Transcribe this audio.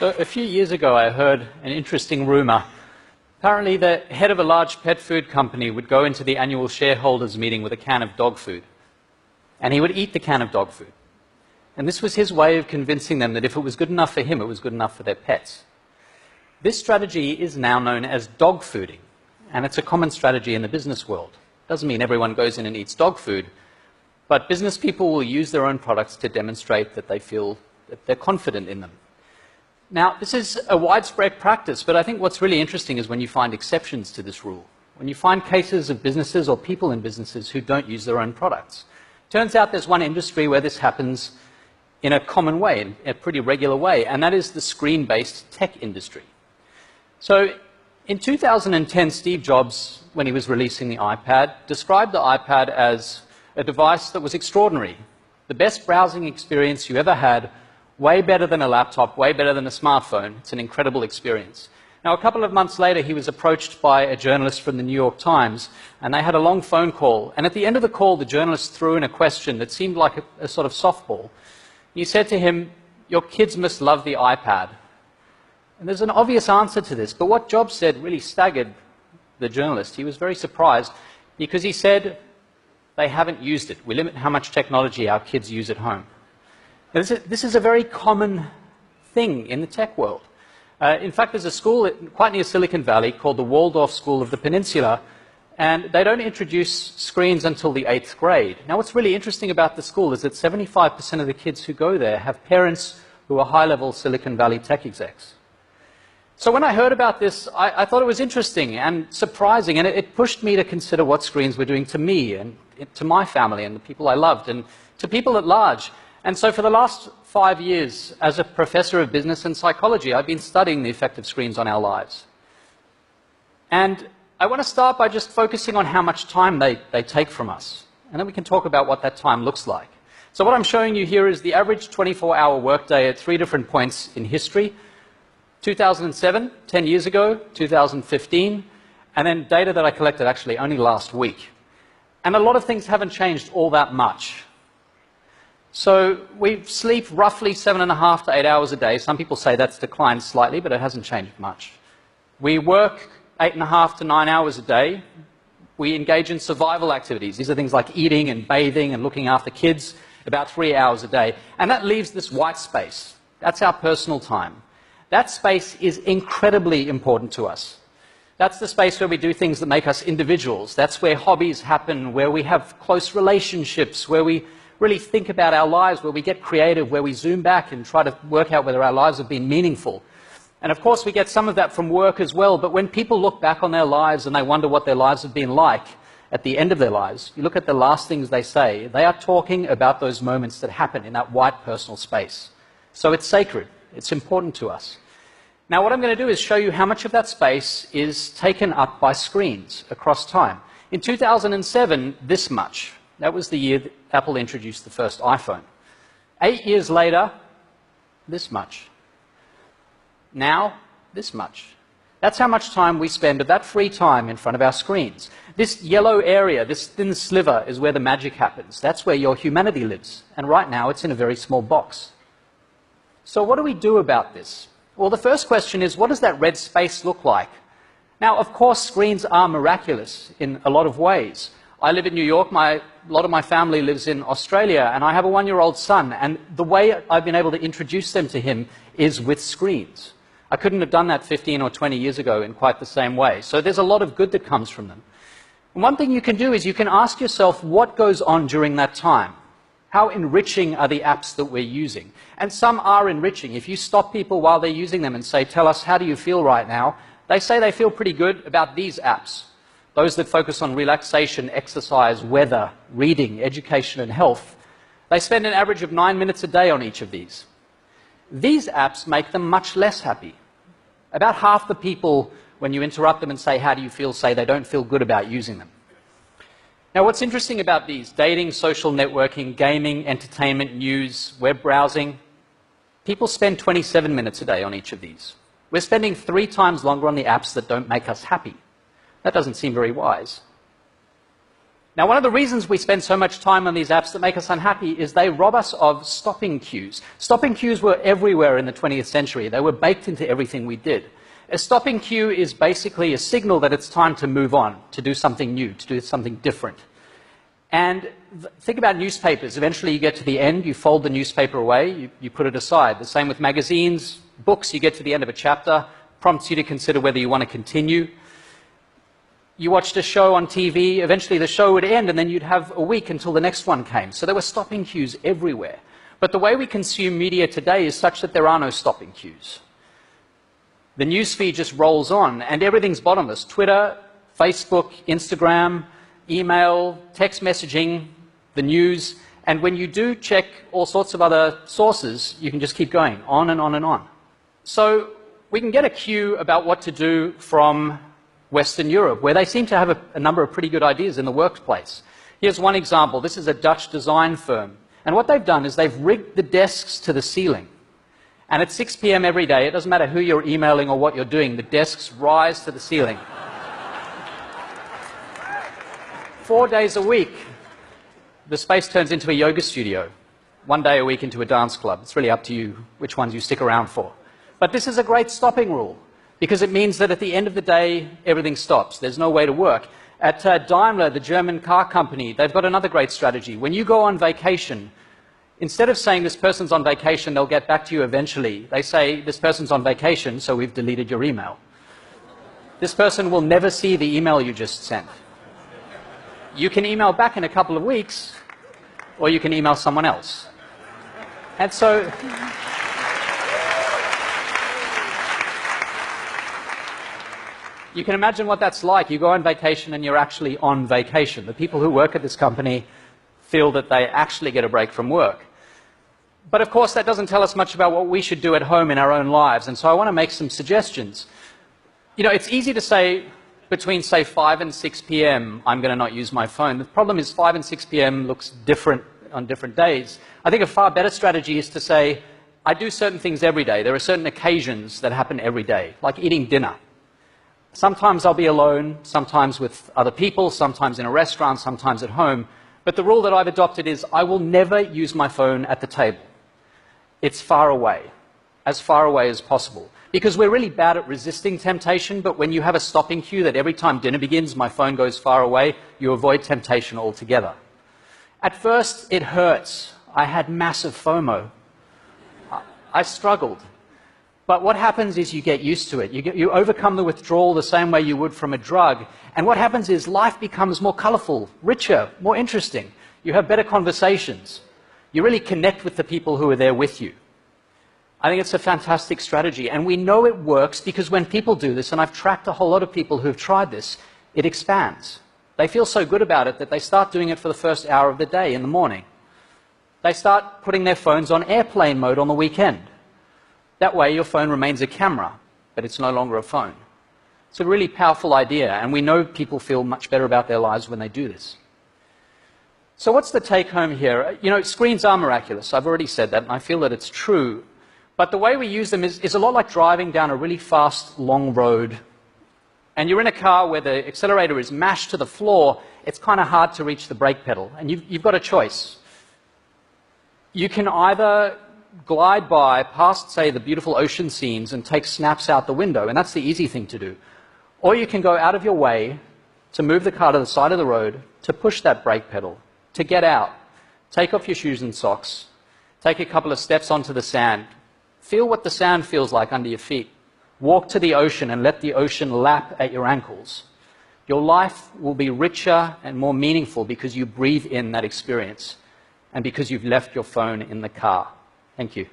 So a few years ago, I heard an interesting rumor. Apparently, the head of a large pet food company would go into the annual shareholders meeting with a can of dog food, and he would eat the can of dog food. And this was his way of convincing them that if it was good enough for him, it was good enough for their pets. This strategy is now known as dog fooding, and it's a common strategy in the business world. Doesn't mean everyone goes in and eats dog food, but business people will use their own products to demonstrate that they feel that they're confident in them. Now, this is a widespread practice, but I think what's really interesting is when you find exceptions to this rule. When you find cases of businesses or people in businesses who don't use their own products. Turns out there's one industry where this happens in a common way, in a pretty regular way, and that is the screen-based tech industry. So in 2010, Steve Jobs, when he was releasing the iPad, described the iPad as a device that was extraordinary, the best browsing experience you ever had, way better than a laptop, way better than a smartphone. It's an incredible experience. Now, a couple of months later, he was approached by a journalist from the New York Times, and they had a long phone call. And at the end of the call, the journalist threw in a question that seemed like a sort of softball. He said to him, "Your kids must love the iPad." And there's an obvious answer to this, but what Jobs said really staggered the journalist. He was very surprised because he said, "They haven't used it. We limit how much technology our kids use at home." Now, this is a very common thing in the tech world. In fact, there's a school quite near Silicon Valley called the Waldorf School of the Peninsula, and they don't introduce screens until the 8th grade. Now, what's really interesting about the school is that 75% of the kids who go there have parents who are high-level Silicon Valley tech execs. So when I heard about this, I thought it was interesting and surprising, and it pushed me to consider what screens were doing to me and to my family and the people I loved and to people at large. And so for the last 5 years, as a professor of business and psychology, I've been studying the effect of screens on our lives. And I want to start by just focusing on how much time they take from us. And then we can talk about what that time looks like. So what I'm showing you here is the average 24-hour workday at 3 different points in history. 2007, 10 years ago, 2015, and then data that I collected actually only last week. And a lot of things haven't changed all that much. So we sleep roughly 7.5 to 8 hours a day. Some people say that's declined slightly, but it hasn't changed much. We work 8.5 to 9 hours a day. We engage in survival activities. These are things like eating and bathing and looking after kids, about 3 hours a day. And that leaves this white space. That's our personal time. That space is incredibly important to us. That's the space where we do things that make us individuals. That's where hobbies happen, where we have close relationships, where we really think about our lives, where we get creative, where we zoom back and try to work out whether our lives have been meaningful. And of course, we get some of that from work as well, but when people look back on their lives and they wonder what their lives have been like at the end of their lives, you look at the last things they say, they are talking about those moments that happen in that white personal space. So it's sacred. It's important to us. Now, what I'm going to do is show you how much of that space is taken up by screens across time. In 2007, this much. That was the year that Apple introduced the first iPhone. 8 years later, this much. Now, this much. That's how much time we spend of that free time in front of our screens. This yellow area, this thin sliver, is where the magic happens. That's where your humanity lives. And right now, it's in a very small box. So what do we do about this? Well, the first question is, what does that red space look like? Now, of course, screens are miraculous in a lot of ways. I live in New York, a lot of my family lives in Australia, and I have a 1-year-old son, and the way I've been able to introduce them to him is with screens. I couldn't have done that 15 or 20 years ago in quite the same way. So there's a lot of good that comes from them. And one thing you can do is you can ask yourself what goes on during that time. How enriching are the apps that we're using? And some are enriching. If you stop people while they're using them and say, "Tell us, how do you feel right now?" they say they feel pretty good about these apps. Those that focus on relaxation, exercise, weather, reading, education, and health. They spend an average of 9 minutes a day on each of these. These apps make them much less happy. About half the people, when you interrupt them and say, "How do you feel?" say they don't feel good about using them. Now, what's interesting about these, dating, social networking, gaming, entertainment, news, web browsing, people spend 27 minutes a day on each of these. We're spending 3 times longer on the apps that don't make us happy. That doesn't seem very wise. Now, one of the reasons we spend so much time on these apps that make us unhappy is they rob us of stopping cues. Stopping cues were everywhere in the 20th century. They were baked into everything we did. A stopping cue is basically a signal that it's time to move on, to do something new, to do something different. And think about newspapers. Eventually you get to the end, you fold the newspaper away, you put it aside. The same with magazines, books, you get to the end of a chapter, prompts you to consider whether you want to continue. You watched a show on TV, eventually the show would end and then you'd have a week until the next one came. So there were stopping cues everywhere. But the way we consume media today is such that there are no stopping cues. The newsfeed just rolls on and everything's bottomless. Twitter, Facebook, Instagram, email, text messaging, the news, and when you do check all sorts of other sources, you can just keep going on and on and on. So we can get a cue about what to do from Western Europe, where they seem to have a number of pretty good ideas in the workplace. Here's one example. This is a Dutch design firm. And what they've done is they've rigged the desks to the ceiling. And at 6 p.m. every day, it doesn't matter who you're emailing or what you're doing, the desks rise to the ceiling. 4 days a week, the space turns into a yoga studio. 1 day a week into a dance club. It's really up to you which ones you stick around for. But this is a great stopping rule, because it means that at the end of the day, everything stops. There's no way to work. At Daimler, the German car company, they've got another great strategy. When you go on vacation, instead of saying this person's on vacation, they'll get back to you eventually, they say this person's on vacation, so we've deleted your email. This person will never see the email you just sent. You can email back in a couple of weeks, or you can email someone else. And so you can imagine what that's like. You go on vacation and you're actually on vacation. The people who work at this company feel that they actually get a break from work. But of course that doesn't tell us much about what we should do at home in our own lives, and so I want to make some suggestions. You know, it's easy to say between, say, 5 and 6 p.m. I'm going to not use my phone. The problem is 5 and 6 p.m. looks different on different days. I think a far better strategy is to say, I do certain things every day. There are certain occasions that happen every day, like eating dinner. Sometimes I'll be alone, sometimes with other people, sometimes in a restaurant, sometimes at home. But the rule that I've adopted is I will never use my phone at the table. It's far away as possible. Because we're really bad at resisting temptation, but when you have a stopping cue that every time dinner begins, my phone goes far away, you avoid temptation altogether. At first, it hurts. I had massive FOMO. I struggled. But what happens is you get used to it. You overcome the withdrawal the same way you would from a drug. And what happens is life becomes more colorful, richer, more interesting. You have better conversations. You really connect with the people who are there with you. I think it's a fantastic strategy. And we know it works because when people do this, and I've tracked a whole lot of people who have tried this, it expands. They feel so good about it that they start doing it for the first hour of the day in the morning. They start putting their phones on airplane mode on the weekend. That way your phone remains a camera, but it's no longer a phone. It's a really powerful idea, and we know people feel much better about their lives when they do this. So what's the take home here? You know, screens are miraculous. I've already said that, and I feel that it's true. But the way we use them is a lot like driving down a really fast, long road. And you're in a car where the accelerator is mashed to the floor. It's kind of hard to reach the brake pedal. And you've got a choice. You can either glide by past, say, the beautiful ocean scenes and take snaps out the window, and that's the easy thing to do. Or you can go out of your way to move the car to the side of the road, to push that brake pedal, to get out, take off your shoes and socks, take a couple of steps onto the sand, feel what the sand feels like under your feet, walk to the ocean and let the ocean lap at your ankles. Your life will be richer and more meaningful because you breathe in that experience and because you've left your phone in the car. Thank you.